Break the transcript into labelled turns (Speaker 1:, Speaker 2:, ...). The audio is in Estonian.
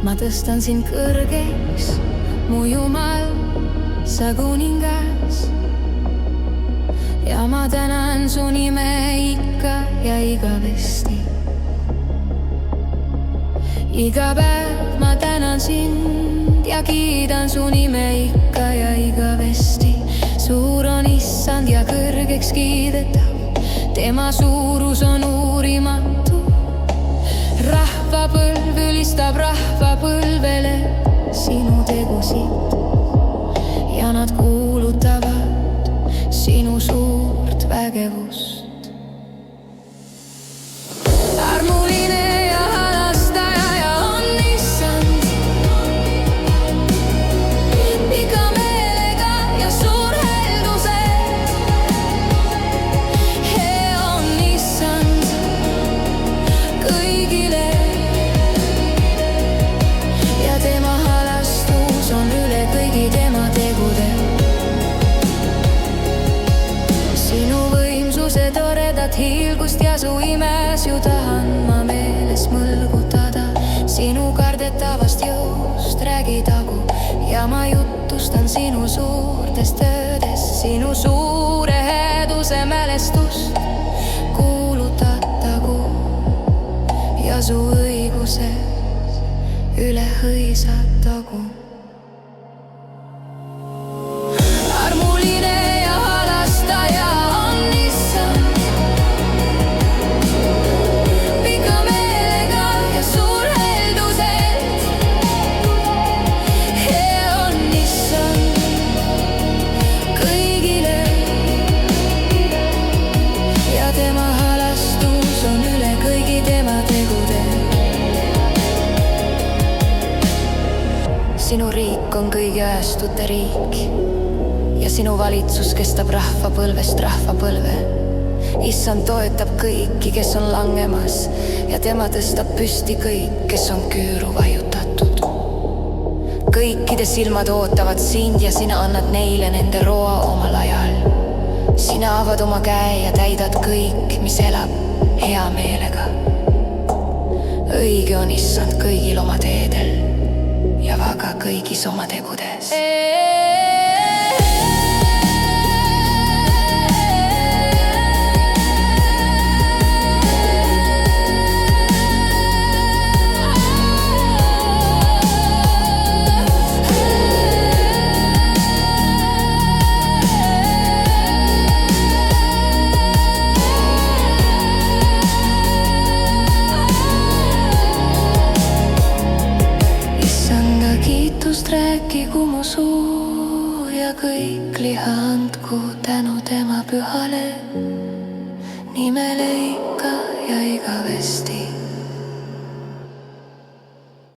Speaker 1: ma tõstan sind kõrgeks, mu Jumal, sa kuningas. Ja ma tänan su nime ikka ja igavesti. Iga päev ma tänan sind ja kiidan su nime ikka ja igavesti. Suur on Issand ja kõrgeks kiidetav, tema suurus on uurimatu. Rahvapõlv ülistab rahvapõlvele sinu tegusid ja nad kuulutavad sinu suurt vägevust. Armuline ja halastaja ja on Issand, pika meelega ja suur heldusel. Hea on Issand kõigile ja tema halastus on üle kõigi tema tegude. Sinu võimsuse toredat hiilgust ja su imes ju tahan ma meeles mõlgutada. Sinu kardetavast jõust räägitagu ja ma jutustan sinu suurtest töödest. Sinu suure hääduse mälestust kuulutatagu ja su õiguse üle hõisatagu. Armuline ja halastaja on Issand, pika meelega ja suur heldusel. Hea on Issand kõigile ja tema halastus on üle kõigi tema tegude. Sinu riik on kõigi ajastute riik ja sinu valitsus kestab rahvapõlvest rahvapõlve. Issand toetab kõiki, kes on langemas ja tema tõstab püsti kõik, kes on küüru vajutatud. Kõikide silmad ootavad sind ja sina annad neile nende roa omal ajal. Sina avad oma käe ja täidad kõik, mis elab hea meelega. Õige on Issand kõigil oma teedel ja vaga kõigis oma tegudes. Rääkigu mu suu ja kõik liha andku tänu tema pühale nimele ikka ja igavesti.